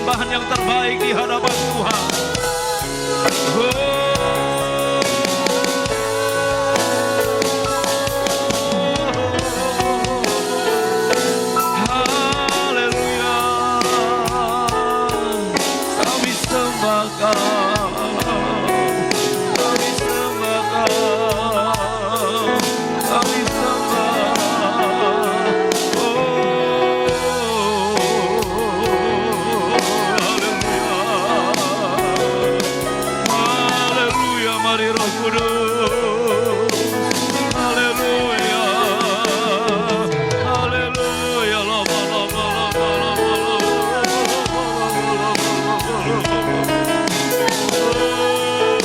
persembahan yang terbaik di hadapan Tuhan. Haleluya, kami sembah Kau, kami sembah Kau, kami sembah. Haleluya, mari Roh Kudus. Haleluya, haleluya, lama, lama, lama, lama,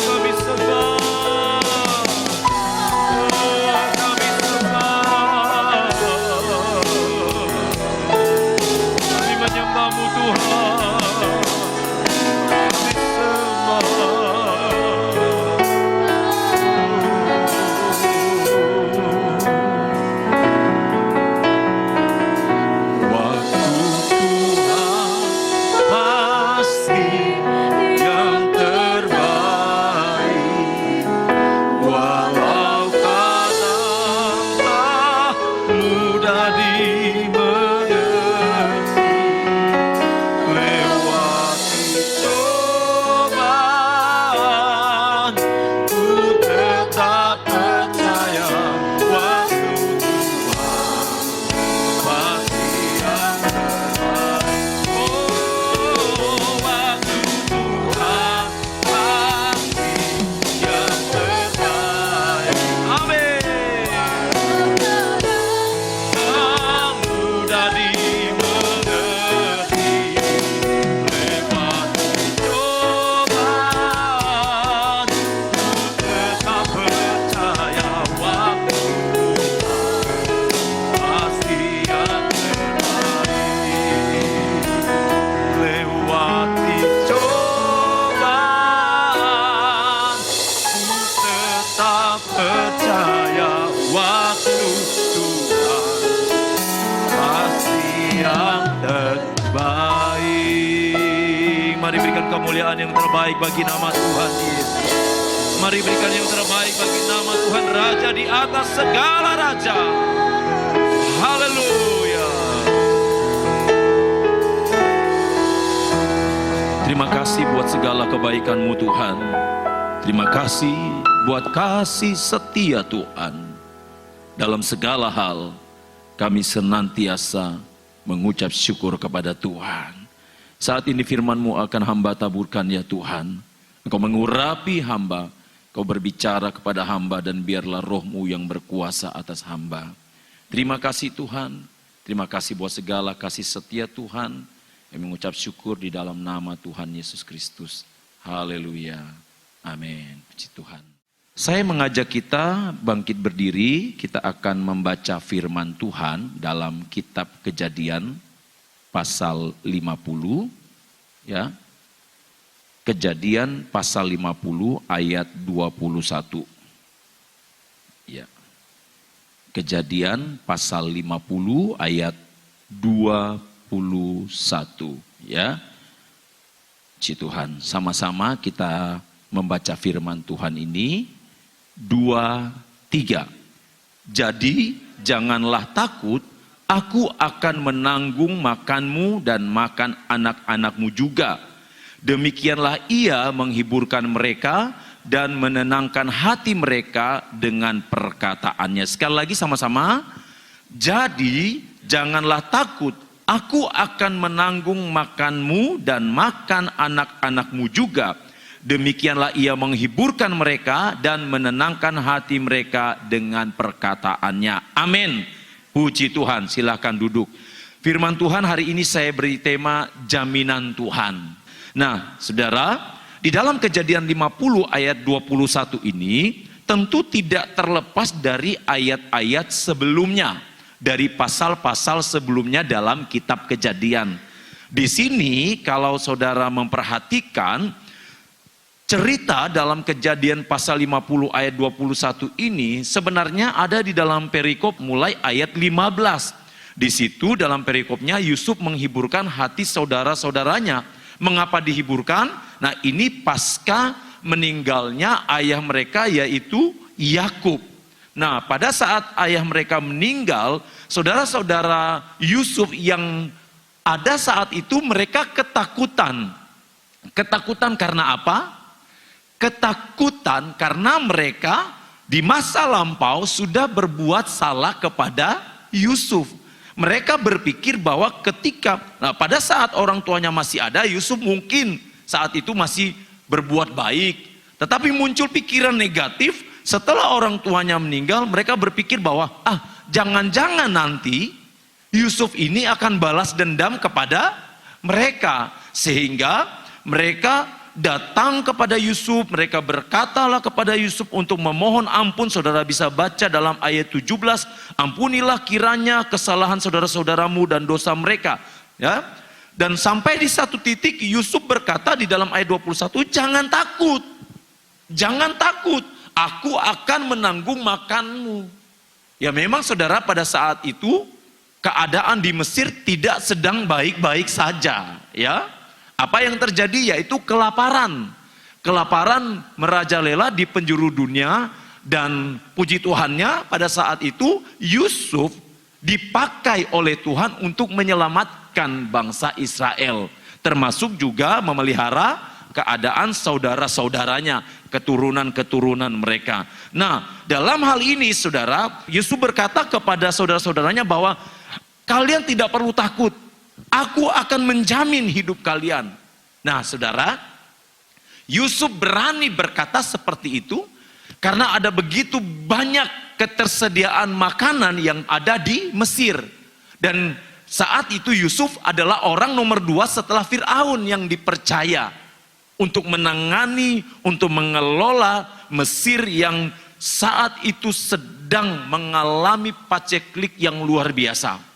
kami sembah, kami sembah, kami menyembah-Mu Tuhan, kami sembah. Waktu Tuhan pasti yang terbaik, walau kadang tak mudah dimengerti, lewati cobaan ku tetap percaya waktu Tuhan pasti yang terbaik. Oh, waktu Tuhan pasti yang terbaik. Amin. Tak mudah dimengerti, lewati cobaan ku tetap percaya waktu pasti yang terbaik. Lewati cobaan ku tetap percaya waktu Tuhan pasti yang terbaik. Mari berikan kemuliaan yang terbaik bagi nama Tuhan Yesus. Mari berikan yang terbaik bagi nama Tuhan Raja di atas segala raja. Haleluya. Terima kasih buat segala kebaikan-Mu Tuhan. Terima kasih buat kasih setia Tuhan. Dalam segala hal kami senantiasa mengucap syukur kepada Tuhan. Saat ini firman-Mu akan hamba taburkan ya Tuhan. Engkau mengurapi hamba, Kau berbicara kepada hamba dan biarlah Roh-Mu yang berkuasa atas hamba. Terima kasih Tuhan, terima kasih buat segala kasih setia Tuhan. Kami mengucap syukur di dalam nama Tuhan Yesus Kristus. Haleluya, amin. Puji Tuhan. Saya mengajak kita bangkit berdiri, kita akan membaca firman Tuhan dalam kitab Kejadian pasal 50 ya. Kejadian pasal 50 ayat 21. Ya. Kejadian pasal 50 ayat 21 ya. Puji Tuhan, sama-sama kita membaca firman Tuhan ini. 2, 3. Jadi janganlah takut, aku akan menanggung makanmu dan makan anak-anakmu juga. Demikianlah ia menghiburkan mereka dan menenangkan hati mereka dengan perkataannya. Sekali lagi sama-sama. Jadi janganlah takut, aku akan menanggung makanmu dan makan anak-anakmu juga. Demikianlah ia menghiburkan mereka dan menenangkan hati mereka dengan perkataannya. Amin. Puji Tuhan, silakan duduk. Firman Tuhan hari ini saya beri tema jaminan Tuhan. Nah, saudara, di dalam Kejadian 50 ayat 21 ini tentu tidak terlepas dari ayat-ayat sebelumnya, dari pasal-pasal sebelumnya dalam kitab Kejadian. Di sini kalau saudara memperhatikan cerita dalam Kejadian pasal 50 ayat 21 ini sebenarnya ada di dalam perikop mulai ayat 15. Di situ dalam perikopnya Yusuf menghiburkan hati saudara-saudaranya. Mengapa dihiburkan? Nah, ini pasca meninggalnya ayah mereka yaitu Yakub. Nah, pada saat ayah mereka meninggal, saudara-saudara Yusuf yang ada saat itu mereka ketakutan. Ketakutan karena apa? Ketakutan karena mereka di masa lampau sudah berbuat salah kepada Yusuf. Mereka berpikir bahwa pada saat orang tuanya masih ada, Yusuf mungkin saat itu masih berbuat baik. Tetapi muncul pikiran negatif setelah orang tuanya meninggal, mereka berpikir bahwa jangan-jangan nanti Yusuf ini akan balas dendam kepada mereka. Sehingga mereka datang kepada Yusuf, mereka berkatalah kepada Yusuf untuk memohon ampun. Saudara bisa baca dalam ayat 17, ampunilah kiranya kesalahan saudara-saudaramu dan dosa mereka. Ya. Dan sampai di satu titik Yusuf berkata di dalam ayat 21, jangan takut, jangan takut, aku akan menanggung makanmu. Ya memang saudara, pada saat itu keadaan di Mesir tidak sedang baik-baik saja, ya. Apa yang terjadi yaitu kelaparan. Kelaparan merajalela di penjuru dunia, dan puji Tuhannya pada saat itu Yusuf dipakai oleh Tuhan untuk menyelamatkan bangsa Israel. Termasuk juga memelihara keadaan saudara-saudaranya, keturunan-keturunan mereka. Nah, dalam hal ini saudara, Yusuf berkata kepada saudara-saudaranya bahwa kalian tidak perlu takut. Aku akan menjamin hidup kalian. Nah saudara, Yusuf berani berkata seperti itu karena ada begitu banyak ketersediaan makanan yang ada di Mesir. Dan saat itu Yusuf adalah orang nomor 2 setelah Fir'aun yang dipercaya untuk menangani, untuk mengelola Mesir yang saat itu sedang mengalami paceklik yang luar biasa.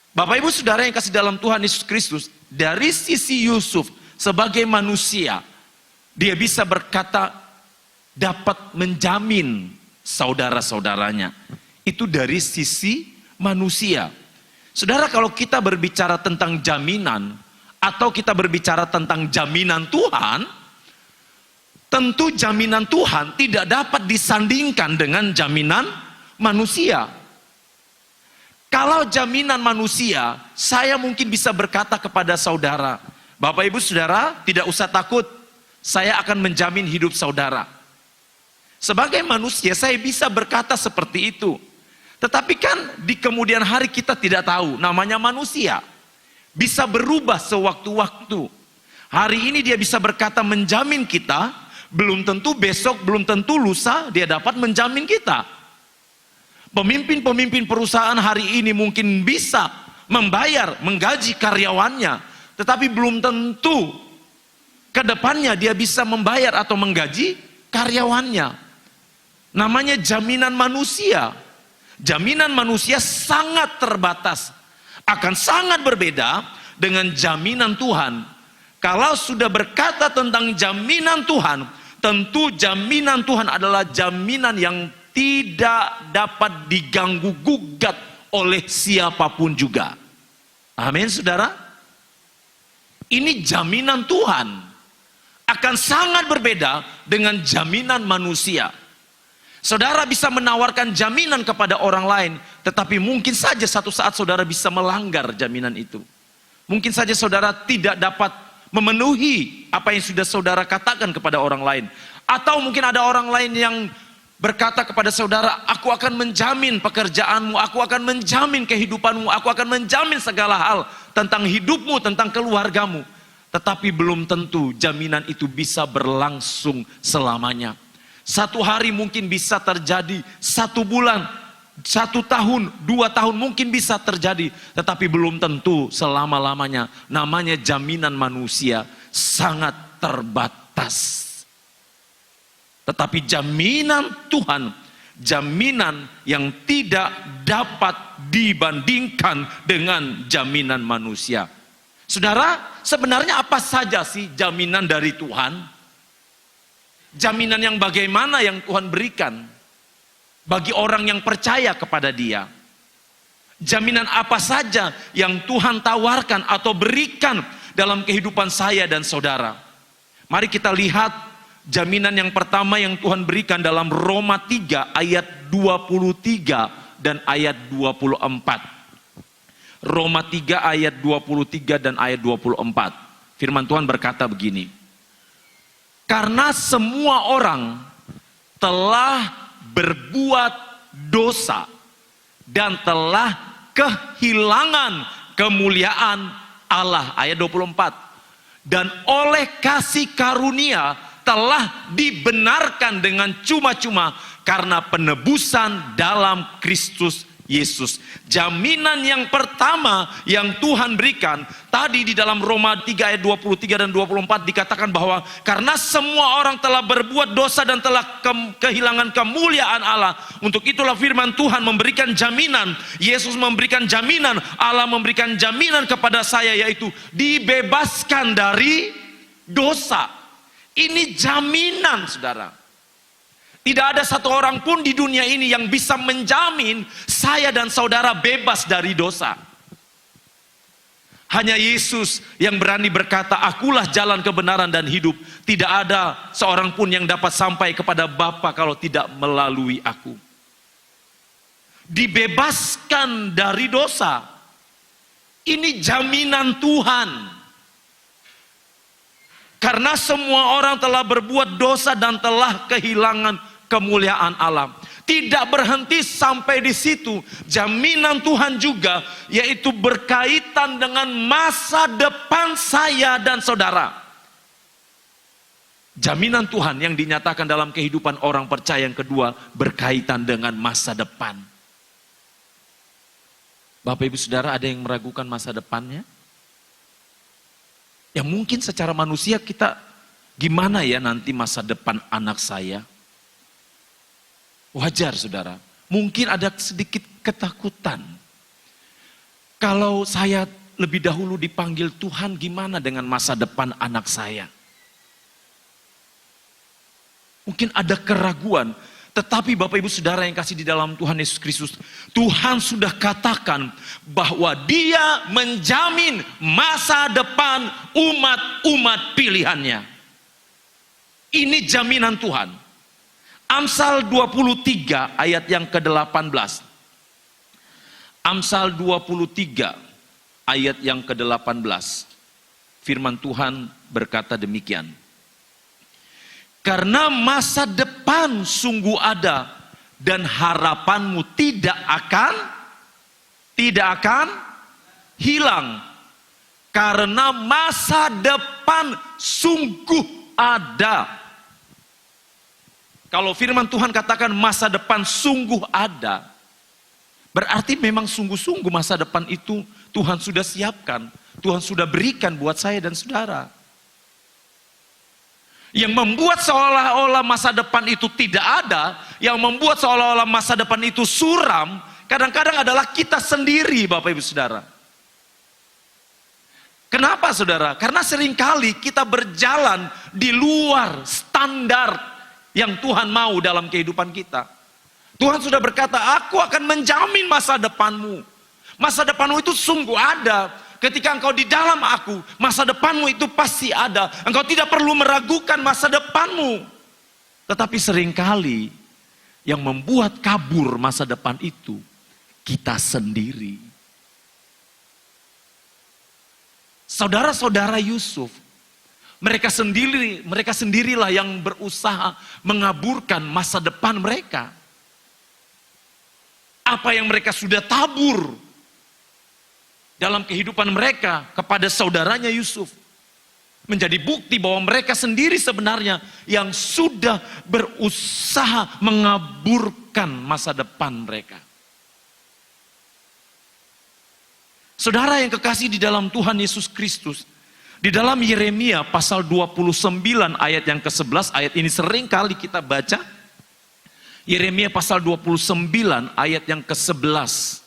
Bapak ibu saudara yang kasih dalam Tuhan Yesus Kristus, dari sisi Yusuf sebagai manusia, dia bisa berkata dapat menjamin saudara-saudaranya. Itu dari sisi manusia. Saudara, kalau kita berbicara tentang jaminan atau kita berbicara tentang jaminan Tuhan, tentu jaminan Tuhan tidak dapat disandingkan dengan jaminan manusia. Kalau jaminan manusia, saya mungkin bisa berkata kepada saudara, Bapak ibu saudara tidak usah takut, saya akan menjamin hidup saudara. Sebagai manusia saya bisa berkata seperti itu. Tetapi kan di kemudian hari kita tidak tahu, namanya manusia. Bisa berubah sewaktu-waktu. Hari ini dia bisa berkata menjamin kita, belum tentu besok, belum tentu lusa dia dapat menjamin kita. Pemimpin-pemimpin perusahaan hari ini mungkin bisa membayar, menggaji karyawannya, tetapi belum tentu ke depannya dia bisa membayar atau menggaji karyawannya. Namanya jaminan manusia. Jaminan manusia sangat terbatas, akan sangat berbeda dengan jaminan Tuhan. Kalau sudah berkata tentang jaminan Tuhan, tentu jaminan Tuhan adalah jaminan yang tidak dapat diganggu gugat oleh siapapun juga. Amin saudara. Ini jaminan Tuhan akan sangat berbeda dengan jaminan manusia. Saudara bisa menawarkan jaminan kepada orang lain, tetapi mungkin saja satu saat saudara bisa melanggar jaminan itu. Mungkin saja saudara tidak dapat memenuhi apa yang sudah saudara katakan kepada orang lain. Atau mungkin ada orang lain yang berkata kepada saudara, aku akan menjamin pekerjaanmu, aku akan menjamin kehidupanmu, aku akan menjamin segala hal tentang hidupmu, tentang keluargamu. Tetapi belum tentu jaminan itu bisa berlangsung selamanya. Satu hari mungkin bisa terjadi, 1 bulan, 1 tahun, 2 tahun mungkin bisa terjadi. Tetapi belum tentu selama-lamanya. Namanya jaminan manusia sangat terbatas. Tetapi jaminan Tuhan, jaminan yang tidak dapat dibandingkan dengan jaminan manusia. Saudara, sebenarnya apa saja sih jaminan dari Tuhan? Jaminan yang bagaimana yang Tuhan berikan bagi orang yang percaya kepada Dia? Jaminan apa saja yang Tuhan tawarkan atau berikan dalam kehidupan saya dan saudara. Mari kita lihat jaminan yang pertama yang Tuhan berikan dalam Roma 3 ayat 23 dan ayat 24. Roma 3 ayat 23 dan ayat 24. Firman Tuhan berkata begini. Karena semua orang telah berbuat dosa dan telah kehilangan kemuliaan Allah. Ayat 24. Dan oleh kasih karunia telah dibenarkan dengan cuma-cuma karena penebusan dalam Kristus Yesus. Jaminan yang pertama yang Tuhan berikan tadi di dalam Roma 3 ayat 23 dan 24 dikatakan bahwa karena semua orang telah berbuat dosa dan telah kehilangan kemuliaan Allah. Untuk itulah firman Tuhan memberikan jaminan, Yesus memberikan jaminan, Allah memberikan jaminan kepada saya, yaitu dibebaskan dari dosa. Ini jaminan, saudara. Tidak ada satu orang pun di dunia ini yang bisa menjamin saya dan saudara bebas dari dosa. Hanya Yesus yang berani berkata, akulah jalan kebenaran dan hidup. Tidak ada seorang pun yang dapat sampai kepada Bapa kalau tidak melalui aku. Dibebaskan dari dosa. Ini jaminan Tuhan. Karena semua orang telah berbuat dosa dan telah kehilangan kemuliaan Allah. Tidak berhenti sampai di situ. Jaminan Tuhan juga yaitu berkaitan dengan masa depan saya dan saudara. Jaminan Tuhan yang dinyatakan dalam kehidupan orang percaya yang kedua berkaitan dengan masa depan. Bapak Ibu Saudara, ada yang meragukan masa depannya? Ya mungkin secara manusia kita, gimana ya nanti masa depan anak saya? Wajar saudara, mungkin ada sedikit ketakutan. Kalau saya lebih dahulu dipanggil Tuhan, gimana dengan masa depan anak saya? Mungkin ada keraguan. Tetapi Bapak Ibu Saudara yang kasih di dalam Tuhan Yesus Kristus, Tuhan sudah katakan bahwa Dia menjamin masa depan umat-umat pilihannya. Ini jaminan Tuhan. Amsal 23 ayat yang ke-18. Amsal 23 ayat yang ke-18. Firman Tuhan berkata demikian. Karena masa depan sungguh ada dan harapanmu tidak akan hilang. Karena masa depan sungguh ada. Kalau firman Tuhan katakan masa depan sungguh ada, berarti memang sungguh-sungguh masa depan itu Tuhan sudah siapkan, Tuhan sudah berikan buat saya dan saudara. Yang membuat seolah-olah masa depan itu tidak ada, yang membuat seolah-olah masa depan itu suram, kadang-kadang adalah kita sendiri, Bapak Ibu Saudara. Kenapa saudara? Karena seringkali kita berjalan di luar standar yang Tuhan mau dalam kehidupan kita. Tuhan sudah berkata, aku akan menjamin masa depanmu. Masa depanmu itu sungguh ada. Ketika engkau di dalam aku, masa depanmu itu pasti ada. Engkau tidak perlu meragukan masa depanmu. Tetapi seringkali yang membuat kabur masa depan itu, kita sendiri. Saudara-saudara Yusuf, mereka sendirilah yang berusaha mengaburkan masa depan mereka. Apa yang mereka sudah tabur dalam kehidupan mereka kepada saudaranya Yusuf menjadi bukti bahwa mereka sendiri sebenarnya yang sudah berusaha mengaburkan masa depan mereka. Saudara yang kekasih di dalam Tuhan Yesus Kristus, di dalam Yeremia pasal 29 ayat yang ke-11, ayat ini sering kali kita baca. Yeremia pasal 29 ayat yang ke-11.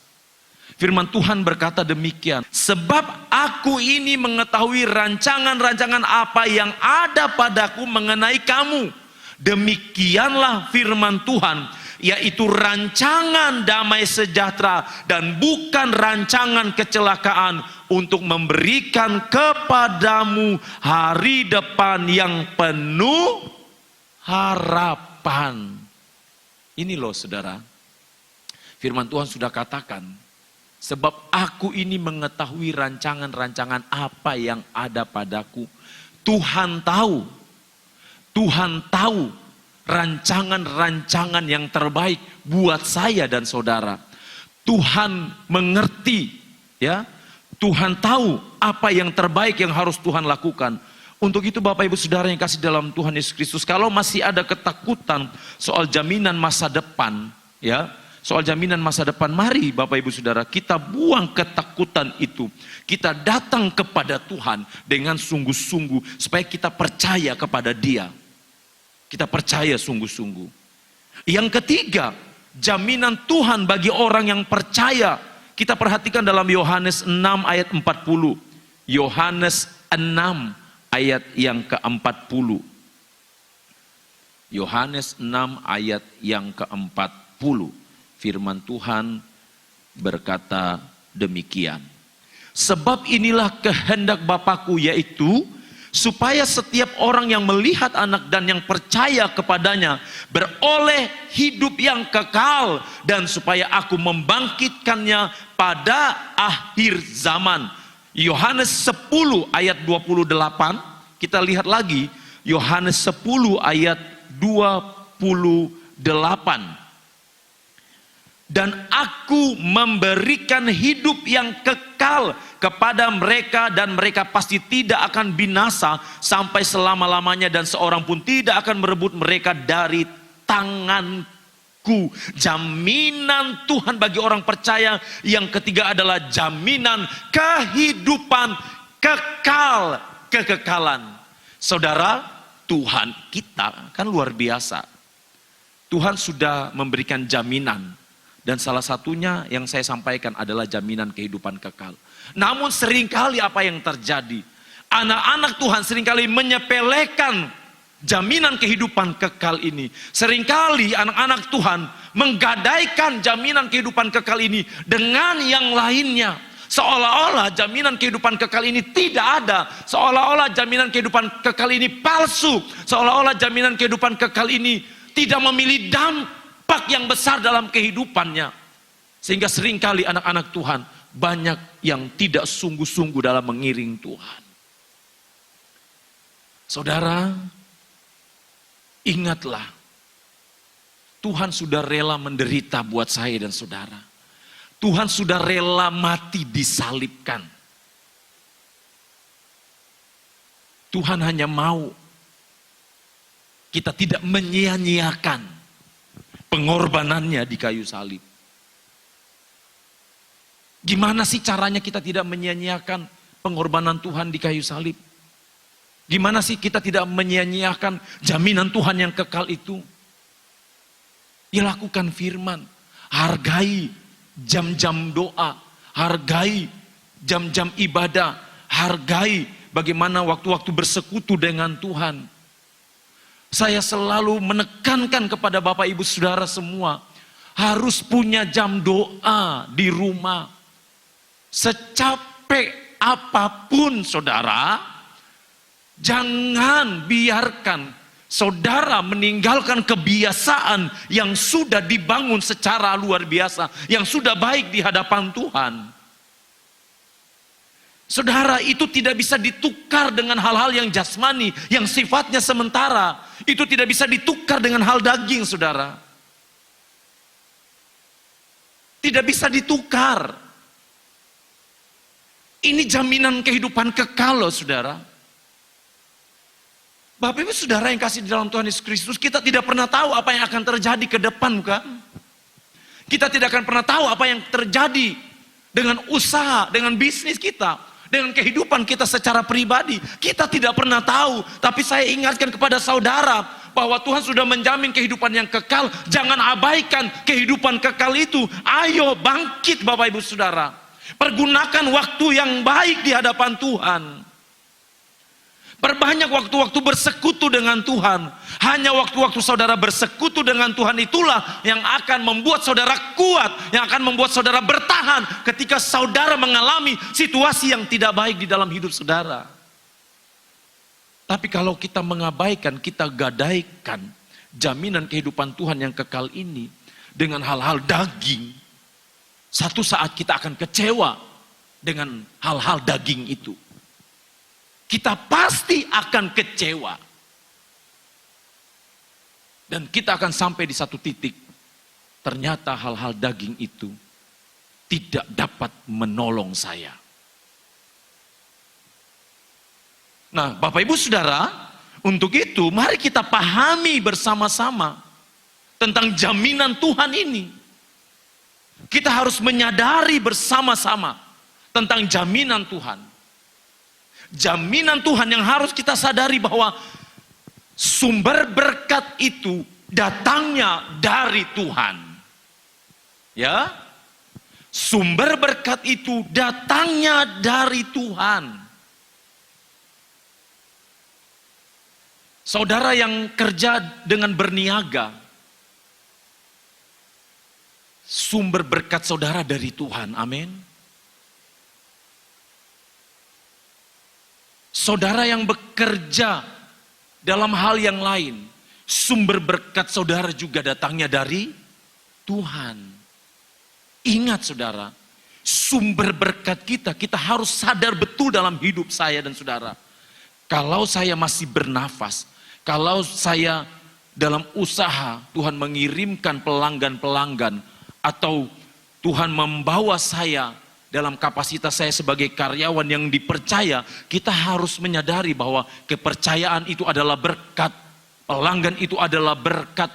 Firman Tuhan berkata demikian, sebab aku ini mengetahui rancangan-rancangan apa yang ada padaku mengenai kamu. Demikianlah firman Tuhan, yaitu rancangan damai sejahtera dan bukan rancangan kecelakaan untuk memberikan kepadamu hari depan yang penuh harapan. Ini loh saudara, firman Tuhan sudah katakan, sebab aku ini mengetahui rancangan-rancangan apa yang ada padaku. Tuhan tahu rancangan-rancangan yang terbaik buat saya dan saudara. Tuhan mengerti, ya. Tuhan tahu apa yang terbaik yang harus Tuhan lakukan. Untuk itu Bapak Ibu Saudara yang kasih dalam Tuhan Yesus Kristus, kalau masih ada ketakutan soal jaminan masa depan, ya, soal jaminan masa depan, mari Bapak Ibu Saudara kita buang ketakutan itu. Kita datang kepada Tuhan dengan sungguh-sungguh supaya kita percaya kepada Dia. Kita percaya sungguh-sungguh. Yang ketiga, jaminan Tuhan bagi orang yang percaya. Kita perhatikan dalam Yohanes 6 ayat 40. Yohanes 6 ayat yang ke-40. Yohanes 6 ayat yang ke-40. Firman Tuhan berkata demikian. Sebab inilah kehendak Bapakku, yaitu supaya setiap orang yang melihat anak dan yang percaya kepadanya beroleh hidup yang kekal, dan supaya aku membangkitkannya pada akhir zaman. Yohanes 10 ayat 28, kita lihat lagi Yohanes 10 ayat 28. Dan aku memberikan hidup yang kekal kepada mereka, dan mereka pasti tidak akan binasa sampai selama-lamanya, dan seorang pun tidak akan merebut mereka dari tanganku. Jaminan Tuhan bagi orang percaya. Yang ketiga adalah jaminan kehidupan kekal, kekekalan. Saudara, Tuhan kita kan luar biasa. Tuhan sudah memberikan jaminan. Dan salah satunya yang saya sampaikan adalah jaminan kehidupan kekal. Namun seringkali apa yang terjadi? Anak-anak Tuhan seringkali menyepelekan jaminan kehidupan kekal ini. Seringkali anak-anak Tuhan menggadaikan jaminan kehidupan kekal ini dengan yang lainnya. Seolah-olah jaminan kehidupan kekal ini tidak ada. Seolah-olah jaminan kehidupan kekal ini palsu. Seolah-olah jaminan kehidupan kekal ini tidak memiliki dampak yang besar dalam kehidupannya. Sehingga seringkali anak-anak Tuhan banyak yang tidak sungguh-sungguh dalam mengiring Tuhan. Saudara, ingatlah, Tuhan sudah rela menderita buat saya dan saudara. Tuhan sudah rela mati disalibkan. Tuhan hanya mau kita tidak menyia-nyiakan pengorbanannya di kayu salib. Gimana sih caranya kita tidak menyia-nyiakan pengorbanan Tuhan di kayu salib? Gimana sih kita tidak menyia-nyiakan jaminan Tuhan yang kekal itu? Ya, lakukan firman, hargai jam-jam doa, hargai jam-jam ibadah, hargai bagaimana waktu-waktu bersekutu dengan Tuhan. Saya selalu menekankan kepada Bapak Ibu Saudara semua, harus punya jam doa di rumah. Secapek apapun saudara, jangan biarkan saudara meninggalkan kebiasaan yang sudah dibangun secara luar biasa, yang sudah baik di hadapan Tuhan. Saudara, itu tidak bisa ditukar dengan hal-hal yang jasmani, yang sifatnya sementara. Itu tidak bisa ditukar dengan hal daging, saudara. Tidak bisa ditukar. Ini jaminan kehidupan kekal loh, saudara. Bapak Ibu Saudara yang kasih di dalam Tuhan Yesus Kristus, kita tidak pernah tahu apa yang akan terjadi ke depan, bukan? Kita tidak akan pernah tahu apa yang terjadi dengan usaha, dengan bisnis kita, dengan kehidupan kita secara pribadi. Kita tidak pernah tahu. Tapi saya ingatkan kepada saudara bahwa Tuhan sudah menjamin kehidupan yang kekal. Jangan abaikan kehidupan kekal itu. Ayo bangkit Bapak Ibu Saudara. Pergunakan waktu yang baik di hadapan Tuhan. Perbanyak waktu-waktu bersekutu dengan Tuhan. Hanya waktu-waktu saudara bersekutu dengan Tuhan itulah yang akan membuat saudara kuat, yang akan membuat saudara bertahan ketika saudara mengalami situasi yang tidak baik di dalam hidup saudara. Tapi kalau kita mengabaikan, kita gadaikan jaminan kehidupan Tuhan yang kekal ini dengan hal-hal daging, satu saat kita akan kecewa dengan hal-hal daging itu. Kita pasti akan kecewa. Dan kita akan sampai di satu titik, ternyata hal-hal daging itu tidak dapat menolong saya. Nah, Bapak Ibu Saudara, untuk itu mari kita pahami bersama-sama tentang jaminan Tuhan ini. Kita harus menyadari bersama-sama tentang jaminan Tuhan. Jaminan Tuhan yang harus kita sadari bahwa sumber berkat itu datangnya dari Tuhan. Ya. Sumber berkat itu datangnya dari Tuhan. Saudara yang kerja dengan berniaga, sumber berkat saudara dari Tuhan. Amin. Saudara yang bekerja dalam hal yang lain, sumber berkat saudara juga datangnya dari Tuhan. Ingat saudara, sumber berkat kita harus sadar betul dalam hidup saya dan saudara. Kalau saya masih bernafas, kalau saya dalam usaha, Tuhan mengirimkan pelanggan-pelanggan, atau Tuhan membawa saya dalam kapasitas saya sebagai karyawan yang dipercaya, kita harus menyadari bahwa kepercayaan itu adalah berkat, pelanggan itu adalah berkat.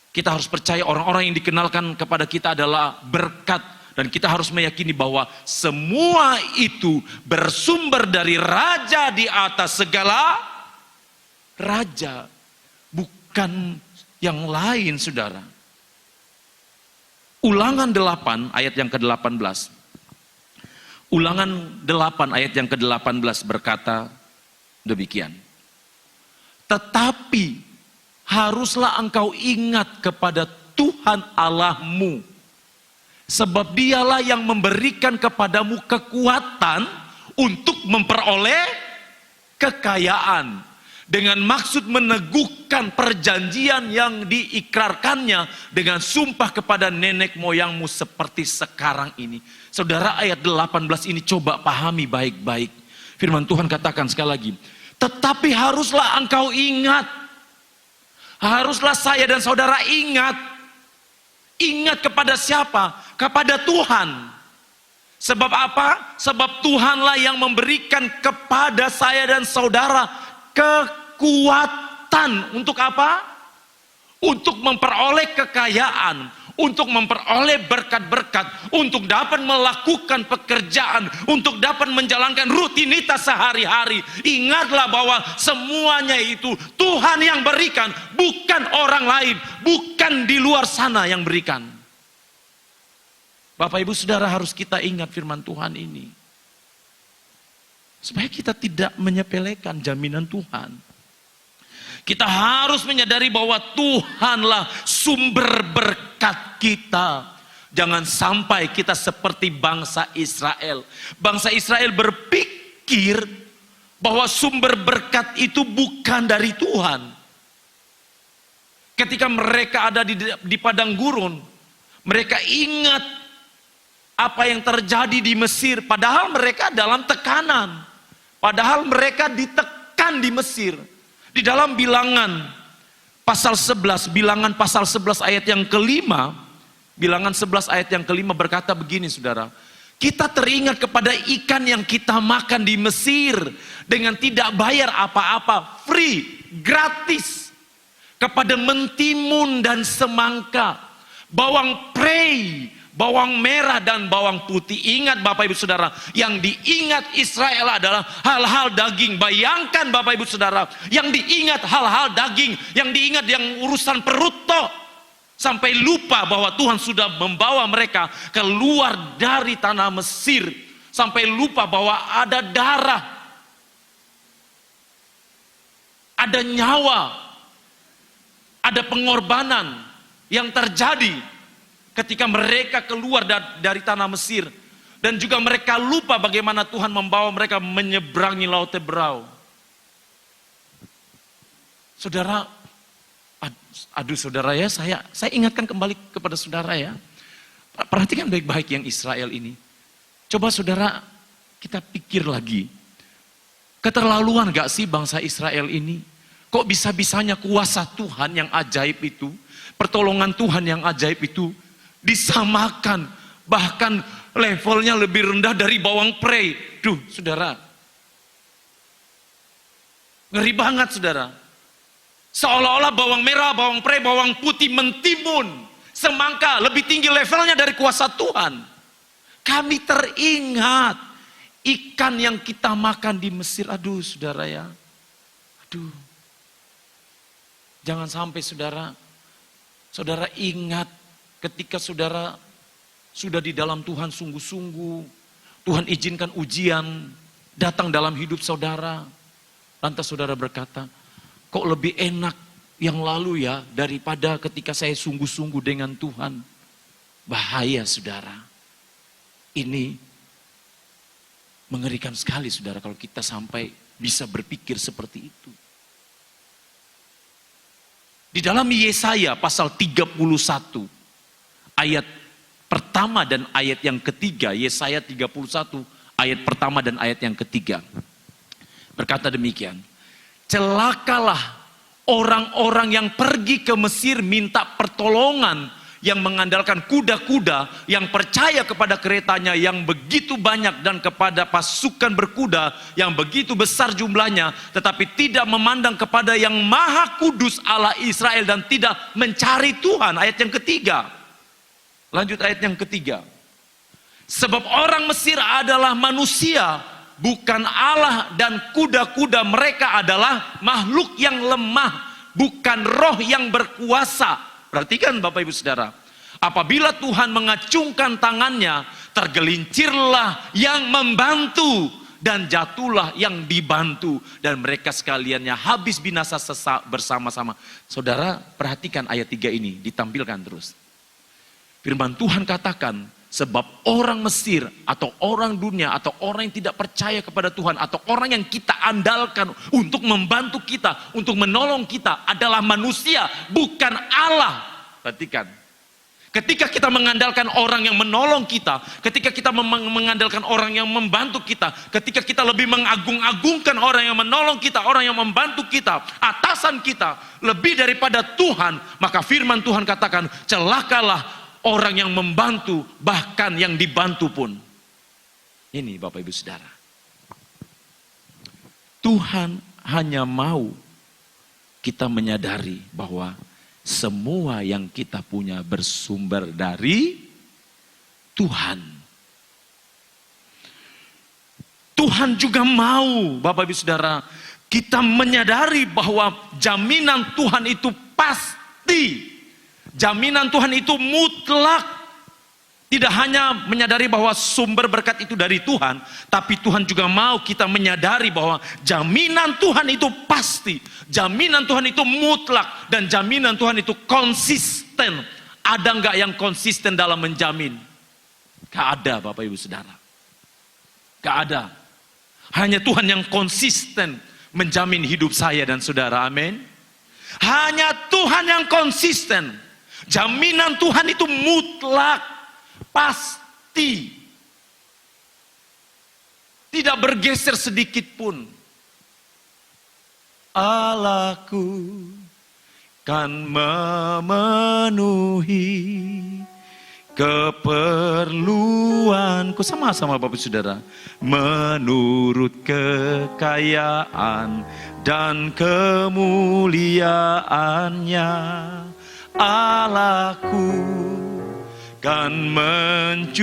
Kita harus percaya orang-orang yang dikenalkan kepada kita adalah berkat, dan kita harus meyakini bahwa semua itu bersumber dari Raja di atas segala raja, bukan yang lain, saudara. Ulangan 8 ayat yang ke-18. Ulangan 8 ayat yang ke-18 berkata demikian. Tetapi haruslah engkau ingat kepada Tuhan Allahmu, sebab dialah yang memberikan kepadamu kekuatan untuk memperoleh kekayaan, dengan maksud meneguhkan perjanjian yang diikrarkannya dengan sumpah kepada nenek moyangmu seperti sekarang ini. Saudara, ayat 18 ini coba pahami baik-baik. Firman Tuhan katakan sekali lagi, tetapi haruslah engkau ingat, haruslah saya dan saudara ingat. Ingat kepada siapa? Kepada Tuhan. Sebab apa? Sebab Tuhanlah yang memberikan kepada saya dan saudara kekuatan. Untuk apa? Untuk memperoleh kekayaan, untuk memperoleh berkat-berkat, untuk dapat melakukan pekerjaan, untuk dapat menjalankan rutinitas sehari-hari. Ingatlah bahwa semuanya itu Tuhan yang berikan, bukan orang lain, bukan di luar sana yang berikan. Bapak Ibu Saudara, harus kita ingat firman Tuhan ini, supaya kita tidak menyepelekan jaminan Tuhan. Kita harus menyadari bahwa Tuhanlah sumber berkat kita. Jangan sampai kita seperti bangsa Israel. Bangsa Israel berpikir bahwa sumber berkat itu bukan dari Tuhan. Ketika mereka ada di padang gurun, mereka ingat apa yang terjadi di Mesir, padahal mereka dalam tekanan. Padahal mereka ditekan di Mesir. Di dalam bilangan pasal 11, bilangan pasal 11 ayat yang kelima, bilangan 11 ayat yang kelima berkata begini saudara. Kita teringat kepada ikan yang kita makan di Mesir dengan tidak bayar apa-apa, free, gratis. Kepada mentimun dan semangka, bawang prei, bawang merah dan bawang putih. Ingat Bapak Ibu Saudara, yang diingat Israel adalah hal-hal daging. Bayangkan Bapak Ibu Saudara, yang diingat hal-hal daging, yang diingat yang urusan perut toh. Sampai lupa bahwa Tuhan sudah membawa mereka keluar dari tanah Mesir. Sampai lupa bahwa ada darah. ada nyawa, ada pengorbanan yang terjadi ketika mereka keluar dari tanah Mesir. Dan juga mereka lupa bagaimana Tuhan membawa mereka menyeberangi Laut Teberau. Saudara, aduh saudara ya, saya ingatkan kembali kepada saudara ya. Perhatikan baik-baik yang Israel ini. Coba saudara, kita pikir lagi. Keterlaluan gak sih bangsa Israel ini? Kok bisa-bisanya kuasa Tuhan yang ajaib itu, pertolongan Tuhan yang ajaib itu, disamakan, bahkan levelnya lebih rendah dari bawang prei. Duh, saudara. Ngeri banget, saudara. Seolah-olah bawang merah, bawang prei, bawang putih mentimbun. Semangka lebih tinggi levelnya dari kuasa Tuhan. Kami teringat ikan yang kita makan di Mesir. Aduh, saudara ya. Aduh. Jangan sampai saudara ingat ketika saudara sudah di dalam Tuhan sungguh-sungguh, Tuhan izinkan ujian datang dalam hidup saudara. Lantas saudara berkata, kok lebih enak yang lalu ya daripada ketika saya sungguh-sungguh dengan Tuhan. Bahaya saudara. Ini mengerikan sekali saudara kalau kita sampai bisa berpikir seperti itu. Di dalam Yesaya pasal 31 ayat pertama dan ayat yang ketiga, Yesaya 31 ayat pertama dan ayat yang ketiga. Berkata demikian, celakalah orang-orang yang pergi ke Mesir minta pertolongan, yang mengandalkan kuda-kuda, yang percaya kepada keretanya yang begitu banyak dan kepada pasukan berkuda yang begitu besar jumlahnya, tetapi tidak memandang kepada yang Maha Kudus Allah Israel dan tidak mencari Tuhan. Ayat yang ketiga. Lanjut ayat yang ketiga. Sebab orang Mesir adalah manusia, bukan Allah, dan kuda-kuda mereka adalah makhluk yang lemah, bukan roh yang berkuasa. Perhatikan Bapak Ibu Saudara. Apabila Tuhan mengacungkan tangannya, tergelincirlah yang membantu dan jatuhlah yang dibantu. Dan mereka sekaliannya habis binasa bersama-sama. Saudara perhatikan ayat 3 ini, ditampilkan terus. Firman Tuhan katakan, sebab orang Mesir atau orang dunia atau orang yang tidak percaya kepada Tuhan atau orang yang kita andalkan untuk membantu kita, untuk menolong kita adalah manusia, bukan Allah. Perhatikan. Ketika kita mengandalkan orang yang menolong kita, ketika kita mengandalkan orang yang membantu kita, ketika kita lebih mengagung-agungkan orang yang menolong kita, orang yang membantu kita, atasan kita, lebih daripada Tuhan, maka firman Tuhan katakan, celakalah orang yang membantu, bahkan yang dibantu pun. Ini Bapak Ibu Saudara. Tuhan hanya mau kita menyadari bahwa semua yang kita punya bersumber dari Tuhan. Tuhan juga mau, Bapak Ibu Saudara, kita menyadari bahwa jaminan Tuhan itu pasti. Jaminan Tuhan itu mutlak. Tidak hanya menyadari bahwa sumber berkat itu dari Tuhan, tapi Tuhan juga mau kita menyadari bahwa jaminan Tuhan itu pasti. Jaminan Tuhan itu mutlak. Dan jaminan Tuhan itu konsisten. Ada nggak yang konsisten dalam menjamin? Gak ada Bapak Ibu Saudara. Gak ada. Hanya Tuhan yang konsisten menjamin hidup saya dan saudara. Amin. Hanya Tuhan yang konsisten. Jaminan Tuhan itu mutlak, pasti, tidak bergeser sedikit pun. Allahku kan memenuhi keperluanku, sama-sama Bapak Saudara, menurut kekayaan dan kemuliaannya. Allahku kan mencukupi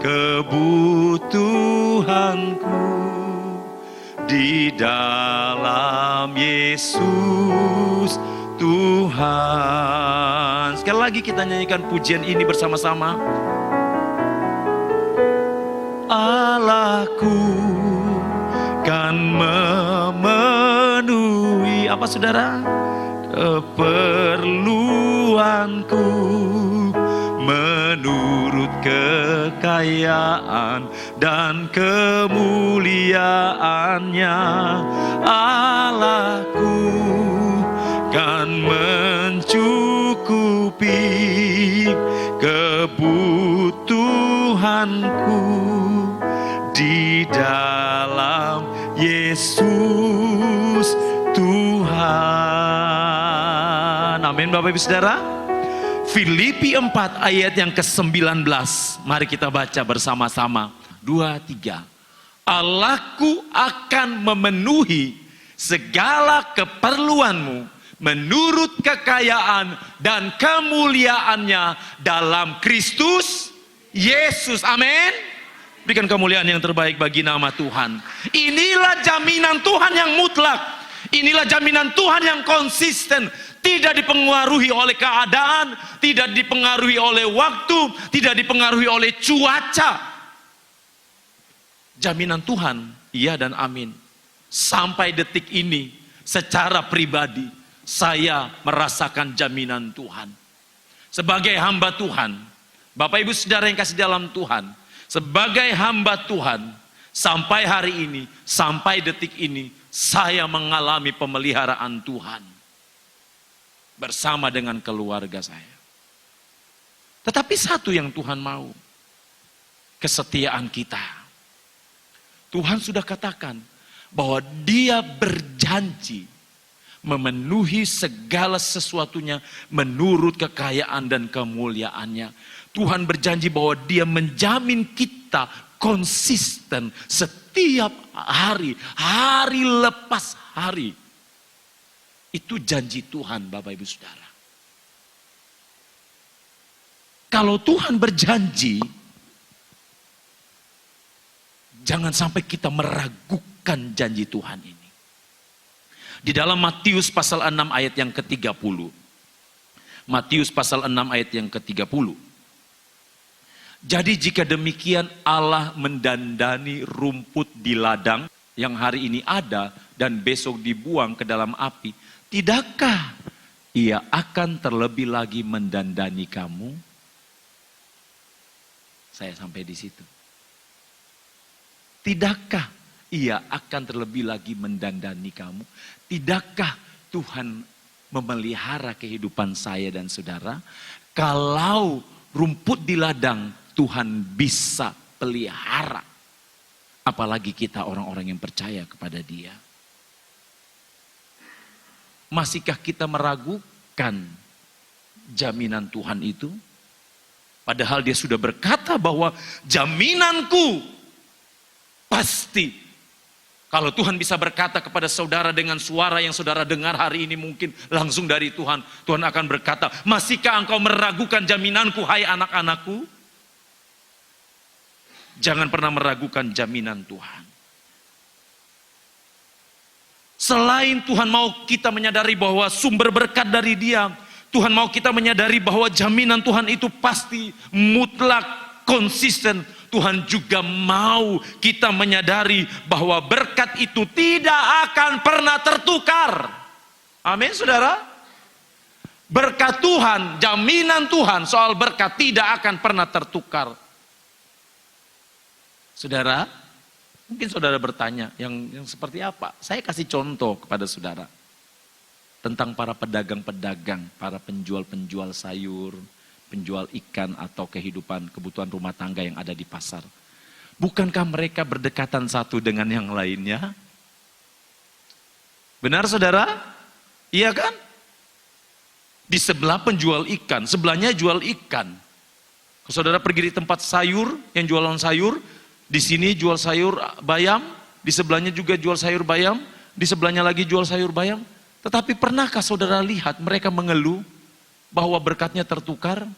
kebutuhanku di dalam Yesus Tuhan. Sekali lagi kita nyanyikan pujian ini bersama-sama. Allahku kan apa saudara? Keperluanku menurut kekayaan dan kemuliaannya, Allahku kan mencukupi kebutuhanku di dalam Yesus Tuhan. Amin Bapak Ibu Saudara. Filipi 4 ayat yang ke-19. Mari kita baca bersama-sama. 2, 3. Allahku akan memenuhi segala keperluanmu menurut kekayaan dan kemuliaannya dalam Kristus Yesus. Amin. Berikan kemuliaan yang terbaik bagi nama Tuhan. Inilah jaminan Tuhan yang mutlak. Inilah jaminan Tuhan yang konsisten. Tidak dipengaruhi oleh keadaan, tidak dipengaruhi oleh waktu, tidak dipengaruhi oleh cuaca. Jaminan Tuhan, iya dan amin. Sampai detik ini, secara pribadi, saya merasakan jaminan Tuhan. Sebagai hamba Tuhan, Bapak Ibu Saudara yang kasih dalam Tuhan, sebagai hamba Tuhan, sampai hari ini, sampai detik ini, saya mengalami pemeliharaan Tuhan bersama dengan keluarga saya. Tetapi satu yang Tuhan mau, kesetiaan kita. Tuhan sudah katakan bahwa Dia berjanji memenuhi segala sesuatunya menurut kekayaan dan kemuliaannya. Tuhan berjanji bahwa Dia menjamin kita konsisten setiap hari, hari lepas hari. Itu janji Tuhan Bapak Ibu Saudara. Kalau Tuhan berjanji, jangan sampai kita meragukan janji Tuhan ini. Di dalam Matius pasal 6 ayat yang ke-30. Matius pasal 6 ayat yang ke-30. Jadi jika demikian Allah mendandani rumput di ladang yang hari ini ada dan besok dibuang ke dalam api, tidakkah Ia akan terlebih lagi mendandani kamu? Saya sampai di situ. Tidakkah Ia akan terlebih lagi mendandani kamu? Tidakkah Tuhan memelihara kehidupan saya dan saudara? Kalau rumput di ladang Tuhan bisa pelihara, apalagi kita orang-orang yang percaya kepada Dia. Masihkah kita meragukan jaminan Tuhan itu? Padahal Dia sudah berkata bahwa jaminanku pasti. Kalau Tuhan bisa berkata kepada saudara dengan suara yang saudara dengar hari ini mungkin langsung dari Tuhan. Tuhan akan berkata, masihkah engkau meragukan jaminanku hai anak-anakku? Jangan pernah meragukan jaminan Tuhan. Selain Tuhan mau kita menyadari bahwa sumber berkat dari Dia, Tuhan mau kita menyadari bahwa jaminan Tuhan itu pasti, mutlak, konsisten. Tuhan juga mau kita menyadari bahwa berkat itu tidak akan pernah tertukar. Amin saudara. Berkat Tuhan, jaminan Tuhan soal berkat tidak akan pernah tertukar. Saudara, mungkin saudara bertanya, yang seperti apa? Saya kasih contoh kepada saudara. Tentang para pedagang-pedagang, para penjual-penjual sayur, penjual ikan atau kebutuhan rumah tangga yang ada di pasar. Bukankah mereka berdekatan satu dengan yang lainnya? Benar saudara? Iya kan? Di sebelah penjual ikan, sebelahnya jual ikan. Kalau saudara pergi di tempat sayur, yang jualan sayur, di sini jual sayur bayam, di sebelahnya juga jual sayur bayam, di sebelahnya lagi jual sayur bayam. Tetapi pernahkah saudara lihat mereka mengeluh bahwa berkatnya tertukar?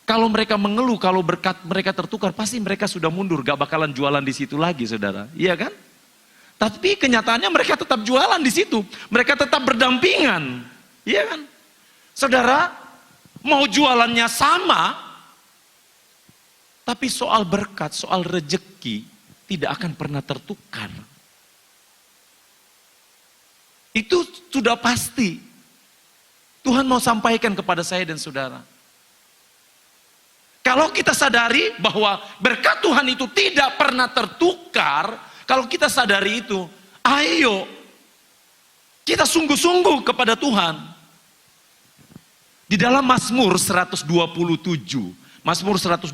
Kalau mereka mengeluh, kalau berkat mereka tertukar, pasti mereka sudah mundur, gak bakalan jualan di situ lagi, saudara. Iya kan? Tapi kenyataannya mereka tetap jualan di situ. Mereka tetap berdampingan. Iya kan? Saudara, mau jualannya sama, tapi soal berkat, soal rejeki, tidak akan pernah tertukar. Itu sudah pasti. Tuhan mau sampaikan kepada saya dan saudara. Kalau kita sadari bahwa berkat Tuhan itu tidak pernah tertukar, kalau kita sadari itu, ayo kita sungguh-sungguh kepada Tuhan. Di dalam Mazmur 127, Mazmur 127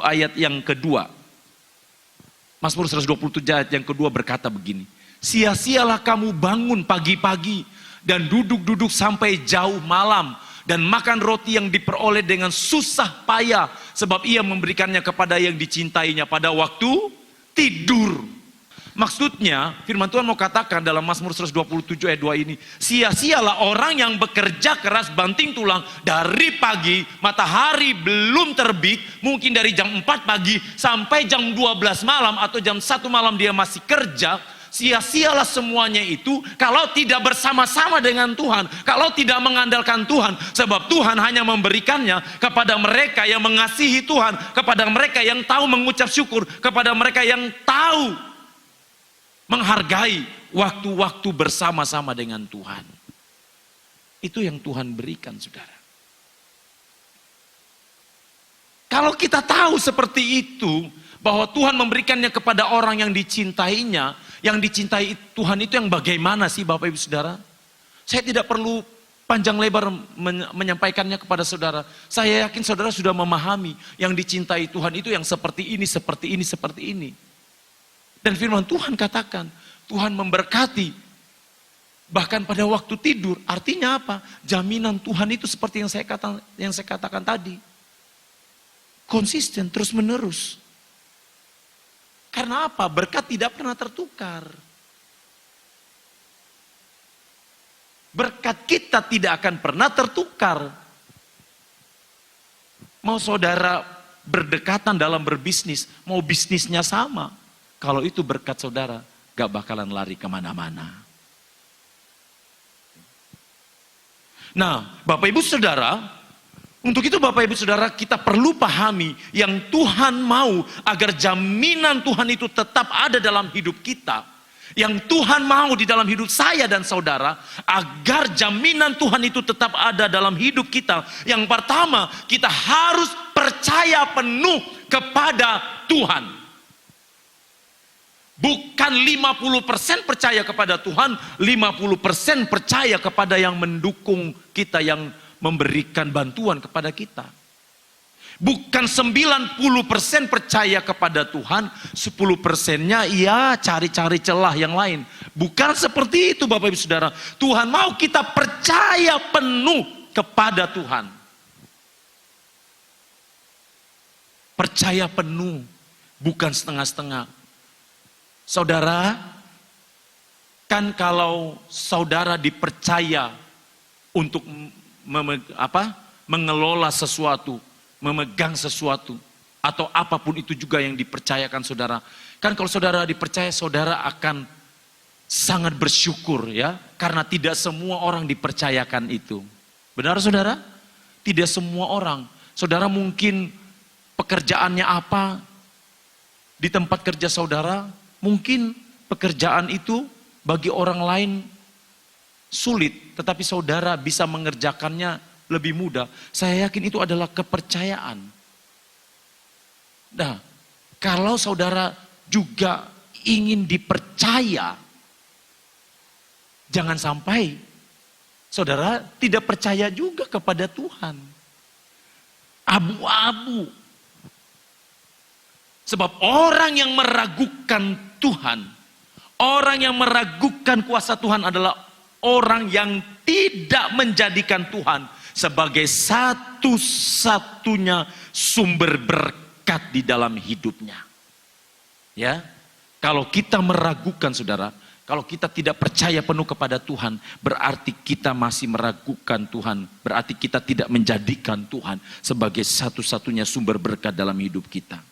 ayat yang kedua. Mazmur 127 ayat yang kedua berkata begini. Sia-sialah kamu bangun pagi-pagi dan duduk-duduk sampai jauh malam dan makan roti yang diperoleh dengan susah payah sebab ia memberikannya kepada yang dicintainya pada waktu tidur. Maksudnya firman Tuhan mau katakan dalam Mazmur 127 ayat 2 ini, sia-sialah orang yang bekerja keras banting tulang dari pagi matahari belum terbit, mungkin dari jam 4 pagi sampai jam 12 malam atau jam 1 malam dia masih kerja. Sia-sialah semuanya itu kalau tidak bersama-sama dengan Tuhan, kalau tidak mengandalkan Tuhan, sebab Tuhan hanya memberikannya kepada mereka yang mengasihi Tuhan, kepada mereka yang tahu mengucap syukur, kepada mereka yang tahu menghargai waktu-waktu bersama-sama dengan Tuhan. Itu yang Tuhan berikan, saudara. Kalau kita tahu seperti itu, bahwa Tuhan memberikannya kepada orang yang dicintainya, yang dicintai Tuhan itu yang bagaimana sih Bapak Ibu Saudara? Saya tidak perlu panjang lebar menyampaikannya kepada saudara. Saya yakin saudara sudah memahami yang dicintai Tuhan itu yang seperti ini, seperti ini, seperti ini. Dan firman Tuhan katakan, Tuhan memberkati bahkan pada waktu tidur. Artinya apa? Jaminan Tuhan itu seperti yang saya katakan tadi. Konsisten, terus menerus. Karena apa? Berkat tidak pernah tertukar. Berkat kita tidak akan pernah tertukar. Mau saudara berdekatan dalam berbisnis, mau bisnisnya sama. Kalau itu berkat saudara, gak bakalan lari kemana-mana. Nah, Bapak Ibu Saudara, untuk itu Bapak Ibu Saudara kita perlu pahami yang Tuhan mau agar jaminan Tuhan itu tetap ada dalam hidup kita. Yang Tuhan mau di dalam hidup saya dan saudara agar jaminan Tuhan itu tetap ada dalam hidup kita. Yang pertama, kita harus percaya penuh kepada Tuhan. Bukan 50% percaya kepada Tuhan, 50% percaya kepada yang mendukung kita, yang memberikan bantuan kepada kita. Bukan 90% percaya kepada Tuhan, 10%-nya ya cari-cari celah yang lain. Bukan seperti itu Bapak Ibu Saudara. Tuhan mau kita percaya penuh kepada Tuhan. Percaya penuh, bukan setengah-setengah. Saudara, kan kalau saudara dipercaya untuk mengelola sesuatu, memegang sesuatu, atau apapun itu juga yang dipercayakan saudara. Kan kalau saudara dipercaya, saudara akan sangat bersyukur ya, karena tidak semua orang dipercayakan itu. Benar saudara? Tidak semua orang. Saudara mungkin pekerjaannya apa di tempat kerja saudara, mungkin pekerjaan itu bagi orang lain sulit, tetapi saudara bisa mengerjakannya lebih mudah. Saya yakin itu adalah kepercayaan. Nah, kalau saudara juga ingin dipercaya, jangan sampai saudara tidak percaya juga kepada Tuhan. Abu-abu. Sebab orang yang meragukan Tuhan, orang yang meragukan kuasa Tuhan adalah orang yang tidak menjadikan Tuhan sebagai satu-satunya sumber berkat di dalam hidupnya. Ya, kalau kita meragukan saudara, kalau kita tidak percaya penuh kepada Tuhan, berarti kita masih meragukan Tuhan, berarti kita tidak menjadikan Tuhan sebagai satu-satunya sumber berkat dalam hidup kita.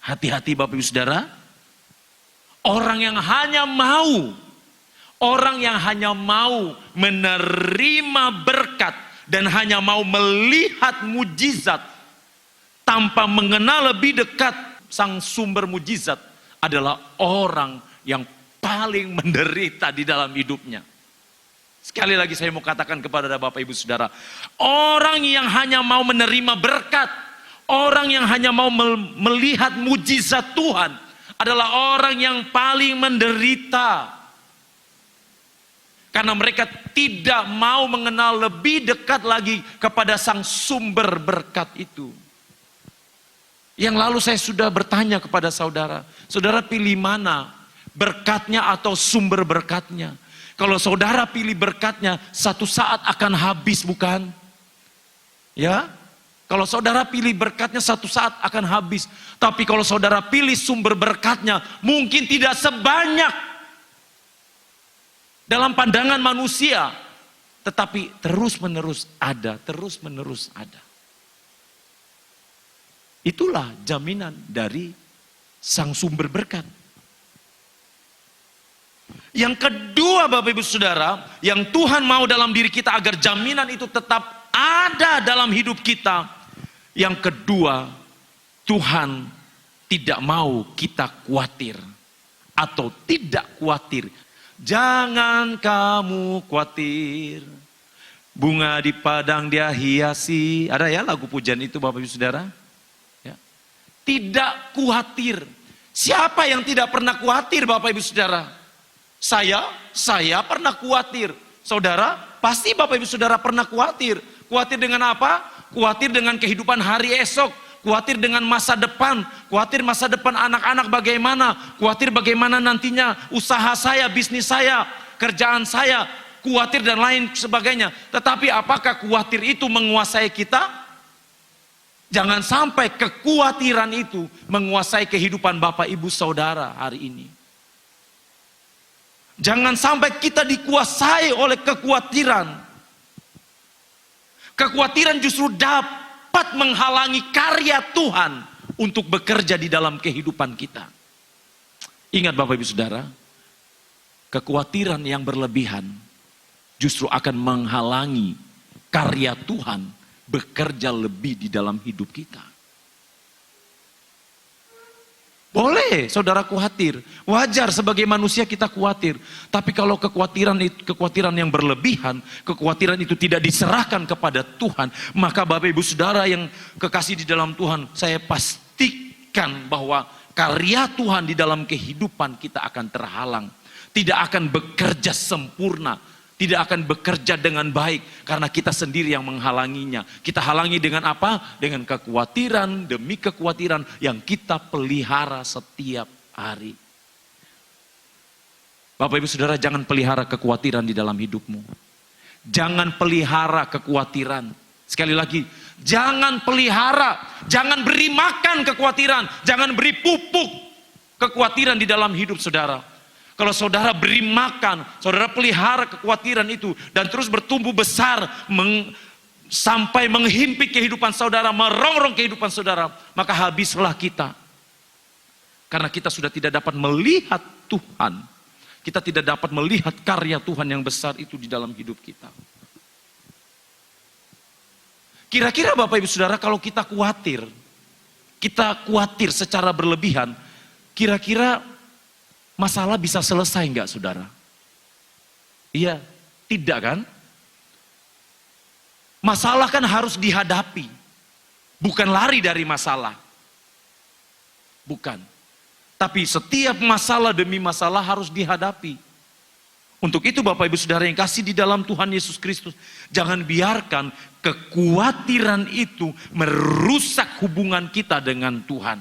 Hati-hati Bapak Ibu Saudara, orang yang hanya mau menerima berkat dan hanya mau melihat mujizat tanpa mengenal lebih dekat sang sumber mujizat adalah orang yang paling menderita di dalam hidupnya. Sekali lagi saya mau katakan kepada Bapak Ibu Saudara, orang yang hanya mau menerima berkat, orang yang hanya mau melihat mujizat Tuhan adalah orang yang paling menderita. Karena mereka tidak mau mengenal lebih dekat lagi kepada sang sumber berkat itu. Yang lalu saya sudah bertanya kepada saudara, saudara pilih mana? Berkatnya atau sumber berkatnya? Kalau saudara pilih berkatnya, satu saat akan habis, bukan? Ya? Kalau saudara pilih berkatnya, satu saat akan habis. Tapi kalau saudara pilih sumber berkatnya, mungkin tidak sebanyak dalam pandangan manusia, tetapi terus-menerus ada, terus-menerus ada. Itulah jaminan dari sang sumber berkat. Yang kedua Bapak Ibu Saudara, yang Tuhan mau dalam diri kita agar jaminan itu tetap ada dalam hidup kita. Yang kedua, Tuhan tidak mau kita khawatir atau tidak khawatir. Jangan kamu khawatir, bunga di padang dia hiasi. Ada ya lagu pujian itu Bapak Ibu Saudara? Ya. Tidak khawatir. Siapa yang tidak pernah khawatir Bapak Ibu Saudara? Saya pernah khawatir. Saudara, pasti Bapak Ibu Saudara pernah khawatir. Khawatir dengan apa? Khawatir dengan kehidupan hari esok. Khawatir dengan masa depan, khawatir masa depan anak-anak bagaimana, khawatir bagaimana nantinya usaha saya, bisnis saya, kerjaan saya, khawatir dan lain sebagainya. Tetapi apakah khawatir itu menguasai kita? Jangan sampai kekhawatiran itu menguasai kehidupan Bapak Ibu Saudara hari ini. Jangan sampai kita dikuasai oleh kekhawatiran. Kekhawatiran justru dapat menghalangi karya Tuhan untuk bekerja di dalam kehidupan kita. Ingat Bapak Ibu Saudara, kekhawatiran yang berlebihan justru akan menghalangi karya Tuhan bekerja lebih di dalam hidup kita. Boleh saudara khawatir, wajar sebagai manusia kita khawatir. Tapi kalau kekhawatiran yang berlebihan, kekhawatiran itu tidak diserahkan kepada Tuhan, maka Bapak Ibu Saudara yang kekasih di dalam Tuhan, saya pastikan bahwa karya Tuhan di dalam kehidupan kita akan terhalang. Tidak akan bekerja sempurna, tidak akan bekerja dengan baik karena kita sendiri yang menghalanginya. Kita halangi dengan apa? Dengan kekhawatiran demi kekhawatiran yang kita pelihara setiap hari. Bapak Ibu Saudara, jangan pelihara kekhawatiran di dalam hidupmu. Jangan pelihara kekhawatiran. Sekali lagi, jangan pelihara, jangan beri makan kekhawatiran, jangan beri pupuk kekhawatiran di dalam hidup saudara. Kalau saudara beri makan, saudara pelihara kekhawatiran itu dan terus bertumbuh besar sampai menghimpit kehidupan saudara, merongrong kehidupan saudara, maka habislah kita. Karena kita sudah tidak dapat melihat Tuhan. Kita tidak dapat melihat karya Tuhan yang besar itu di dalam hidup kita. Kira-kira Bapak Ibu Saudara, kalau kita khawatir secara berlebihan, kira-kira masalah bisa selesai enggak saudara? Iya, tidak kan? Masalah kan harus dihadapi, bukan lari dari masalah. Bukan. Tapi setiap masalah demi masalah harus dihadapi. Untuk itu Bapak Ibu Saudara yang kasih di dalam Tuhan Yesus Kristus, jangan biarkan kekhawatiran itu merusak hubungan kita dengan Tuhan.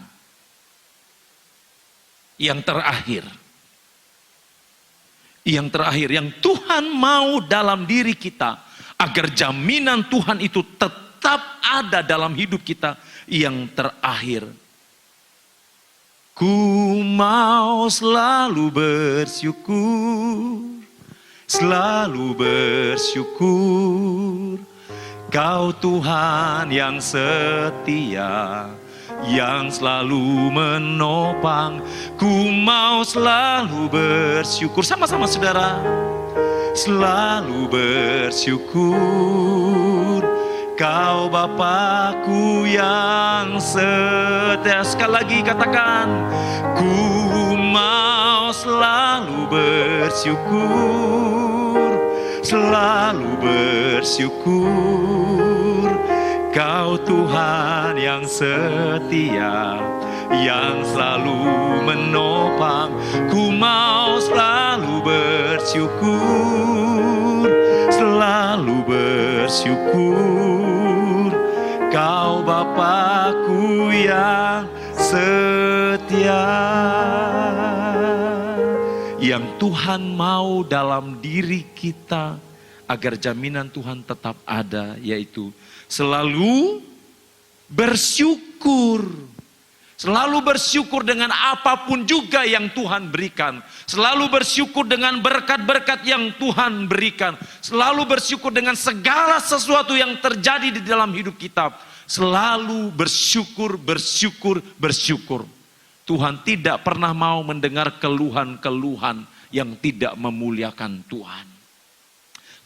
Yang terakhir, yang Tuhan mau dalam diri kita, agar jaminan Tuhan itu tetap ada dalam hidup kita. Yang terakhir, ku mau selalu bersyukur, Kau Tuhan yang setia, yang selalu menopang. Ku mau selalu bersyukur. Sama-sama saudara. Selalu bersyukur, Kau Bapakku yang setia. Sekali lagi katakan, ku mau selalu bersyukur, selalu bersyukur. Kau Tuhan yang setia, yang selalu menopang. Ku mau selalu bersyukur, selalu bersyukur. Kau Bapakku yang setia. Yang Tuhan mau dalam diri kita agar jaminan Tuhan tetap ada, yaitu selalu bersyukur. Selalu bersyukur dengan apapun juga yang Tuhan berikan. Selalu bersyukur dengan berkat-berkat yang Tuhan berikan. Selalu bersyukur dengan segala sesuatu yang terjadi di dalam hidup kita. Selalu bersyukur, bersyukur, bersyukur. Tuhan tidak pernah mau mendengar keluhan-keluhan yang tidak memuliakan Tuhan.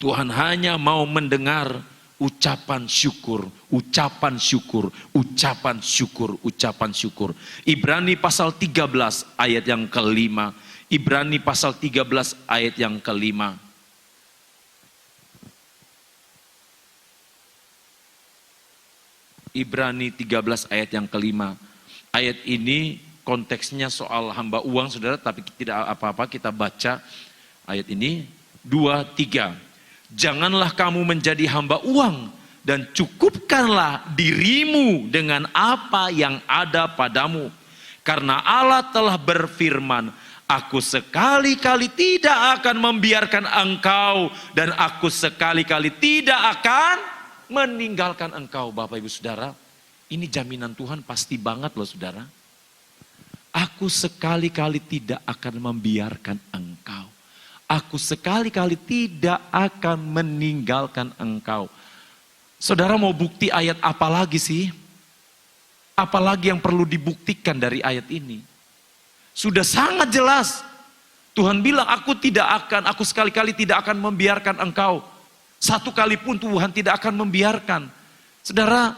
Tuhan hanya mau mendengar ucapan syukur, ucapan syukur, ucapan syukur, ucapan syukur. Ibrani pasal 13 ayat yang kelima. Ibrani pasal 13 ayat yang kelima. Ibrani 13 ayat yang kelima. Ayat ini konteksnya soal hamba uang, saudara, tapi tidak apa-apa, kita baca ayat ini. 2, 3. Janganlah kamu menjadi hamba uang, dan cukupkanlah dirimu dengan apa yang ada padamu. Karena Allah telah berfirman, aku sekali-kali tidak akan membiarkan engkau, dan aku sekali-kali tidak akan meninggalkan engkau. Bapak Ibu Saudara, ini jaminan Tuhan pasti banget loh saudara. Aku sekali-kali tidak akan membiarkan engkau. Aku sekali-kali tidak akan meninggalkan engkau. Saudara mau bukti ayat apa lagi sih? Apalagi yang perlu dibuktikan dari ayat ini? Sudah sangat jelas. Tuhan bilang aku sekali-kali tidak akan membiarkan engkau. Satu kali pun Tuhan tidak akan membiarkan. Saudara,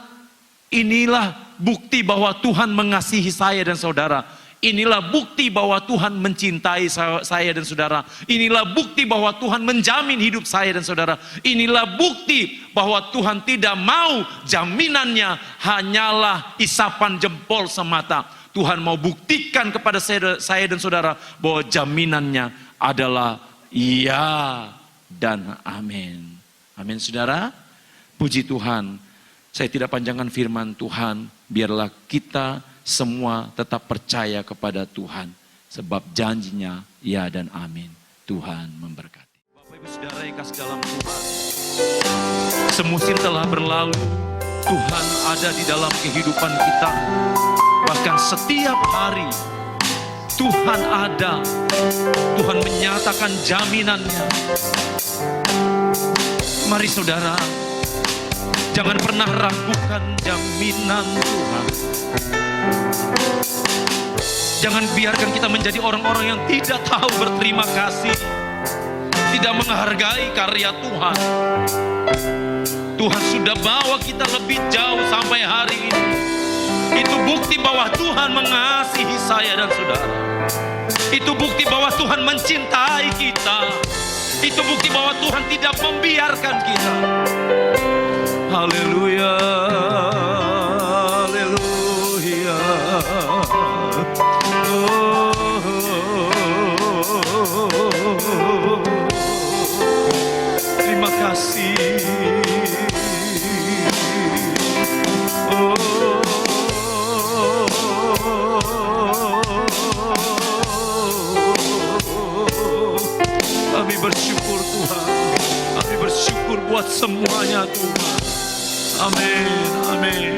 inilah bukti bahwa Tuhan mengasihi saya dan saudara. Inilah bukti bahwa Tuhan mencintai saya dan saudara. Inilah bukti bahwa Tuhan menjamin hidup saya dan saudara. Inilah bukti bahwa Tuhan tidak mau jaminannya hanyalah isapan jempol semata. Tuhan mau buktikan kepada saya dan saudara bahwa jaminannya adalah iya dan amin. Amin saudara. Puji Tuhan. Saya tidak panjangkan firman Tuhan. Biarlah kita semua tetap percaya kepada Tuhan. Sebab janjinya ya dan amin. Tuhan memberkati. Bapak Ibu Saudara yang kasih dalam Tuhan. Semusim telah berlalu. Tuhan ada di dalam kehidupan kita. Bahkan setiap hari Tuhan ada. Tuhan menyatakan jaminannya. Mari saudara, jangan pernah ragukan jaminan Tuhan. Jangan biarkan kita menjadi orang-orang yang tidak tahu berterima kasih, tidak menghargai karya Tuhan. Tuhan sudah bawa kita lebih jauh sampai hari ini. Itu bukti bahwa Tuhan mengasihi saya dan saudara. Itu bukti bahwa Tuhan mencintai kita. Itu bukti bahwa Tuhan tidak membiarkan kita. Haleluya. Terima kasih. Kami bersyukur Tuhan. Kami bersyukur buat semuanya Tuhan. Amin. Amin.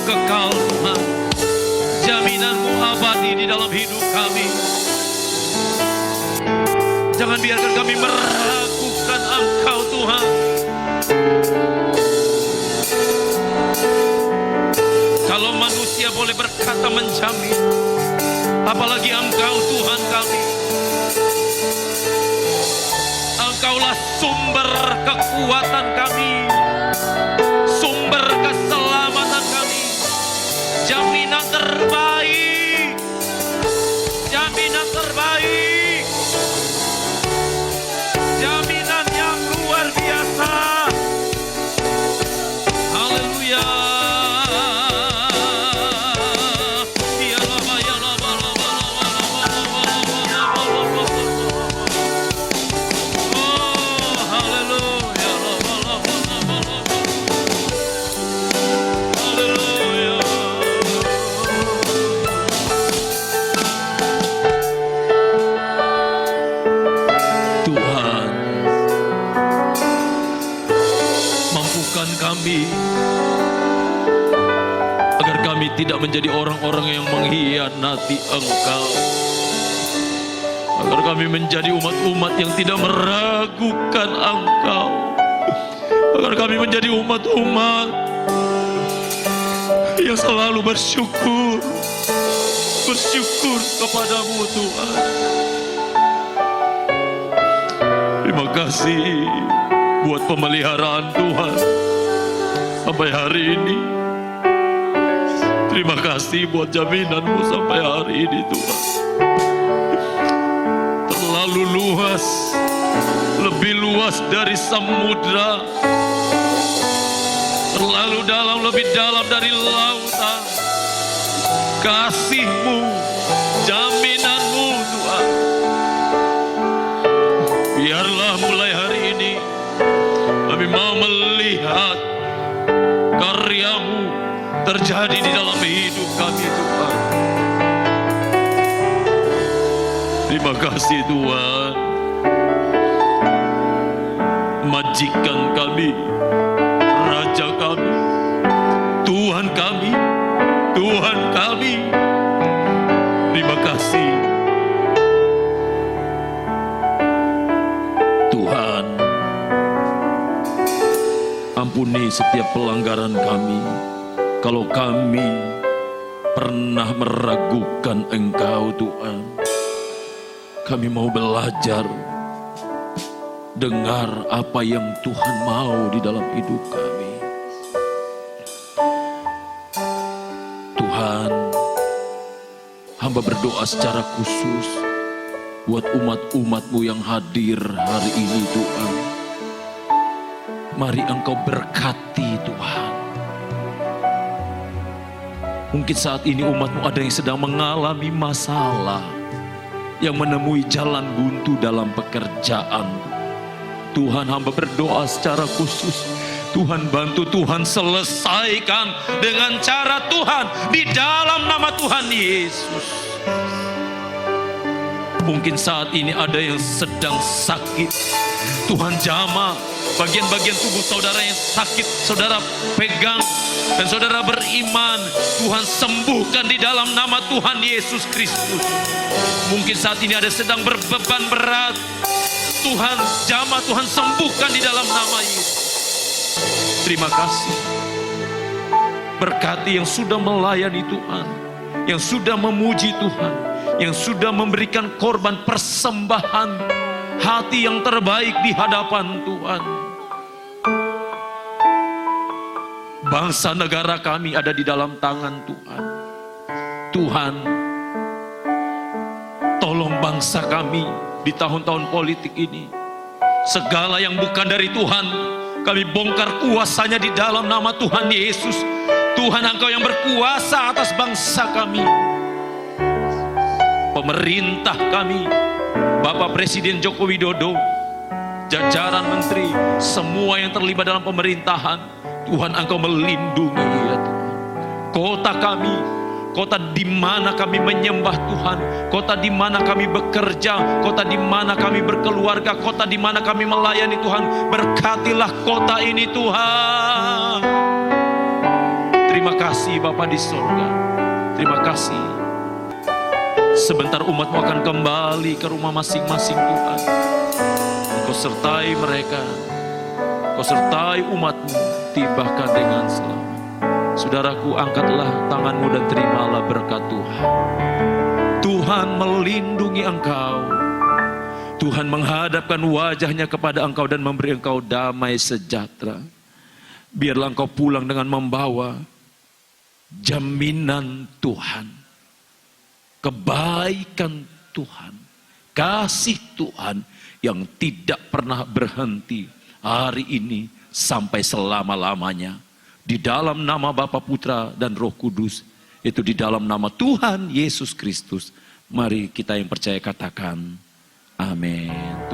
kekal Tuhan. Jaminan-Mu abadi di dalam hidup kami. Jangan biarkan kami meragukan Engkau Tuhan. Kalau manusia boleh berkata menjamin, apalagi Engkau Tuhan kami. Engkaulah sumber kekuatan kami, sumber keselamatan kami, jaminan terbaik, jaminan terbaik, jaminan yang luar biasa. Haleluya. Kami agar kami tidak menjadi orang-orang yang mengkhianati Engkau, agar kami menjadi umat-umat yang tidak meragukan Engkau, agar kami menjadi umat-umat yang selalu bersyukur kepadamu Tuhan. Terima kasih buat pemeliharaan Tuhan sampai hari ini. Terima kasih buat jaminan-Mu sampai hari ini Tuhan. Terlalu luas, lebih luas dari samudra, terlalu dalam, lebih dalam dari lautan. Kasih-Mu, jaminan-Mu Tuhan. Biarlah mulai hari ini kami mau melihat karya-Mu terjadi di dalam hidup kami Tuhan. Terima kasih Tuhan. Majikan kami, Raja kami, Tuhan kami, Tuhan kami. Terima kasih Tuhan. Ampuni setiap pelanggaran kami. Kalau kami pernah meragukan Engkau Tuhan, kami mau belajar dengar apa yang Tuhan mau di dalam hidup kami. Tuhan, hamba berdoa secara khusus buat umat-umat-Mu yang hadir hari ini Tuhan. Mari Engkau berkati Tuhan. Mungkin saat ini umat-Mu ada yang sedang mengalami masalah, yang menemui jalan buntu dalam pekerjaan. Tuhan, hamba berdoa secara khusus, Tuhan bantu, Tuhan selesaikan dengan cara Tuhan di dalam nama Tuhan Yesus. Mungkin saat ini ada yang sedang sakit, Tuhan jamah bagian-bagian tubuh saudara yang sakit, saudara pegang dan saudara beriman, Tuhan sembuhkan di dalam nama Tuhan Yesus Kristus. Mungkin saat ini ada sedang berbeban berat, Tuhan jamah, Tuhan sembuhkan di dalam nama Yesus. Terima kasih. Berkati yang sudah melayani Tuhan, yang sudah memuji Tuhan, yang sudah memberikan korban persembahan hati yang terbaik di hadapan Tuhan. Bangsa negara kami ada di dalam tangan Tuhan. Tuhan, tolong bangsa kami di tahun-tahun politik ini. Segala yang bukan dari Tuhan, kami bongkar kuasanya di dalam nama Tuhan Yesus. Tuhan, Engkau yang berkuasa atas bangsa kami. Pemerintah kami, Bapak Presiden Joko Widodo, jajaran menteri, semua yang terlibat dalam pemerintahan, Tuhan Engkau melindungi ya Tuhan. Kota kami, kota di mana kami menyembah Tuhan, kota di mana kami bekerja, kota di mana kami berkeluarga, kota di mana kami melayani Tuhan. Berkatilah kota ini Tuhan. Terima Terima kasih Bapa di surga. Terima kasih. Sebentar umat-Mu akan kembali ke rumah masing-masing Tuhan. Engkau sertai mereka. Engkau sertai umat-Mu, tibahkan dengan selamat. Saudaraku, angkatlah tangan-Mu dan terimalah berkat Tuhan. Tuhan melindungi engkau. Tuhan menghadapkan wajahnya kepada engkau dan memberi engkau damai sejahtera. Biarlah engkau pulang dengan membawa jaminan Tuhan, kebaikan Tuhan, kasih Tuhan yang tidak pernah berhenti hari ini sampai selama-lamanya. Di dalam nama Bapa, Putra, dan Roh Kudus, itu di dalam nama Tuhan Yesus Kristus. Mari kita yang percaya katakan, amin.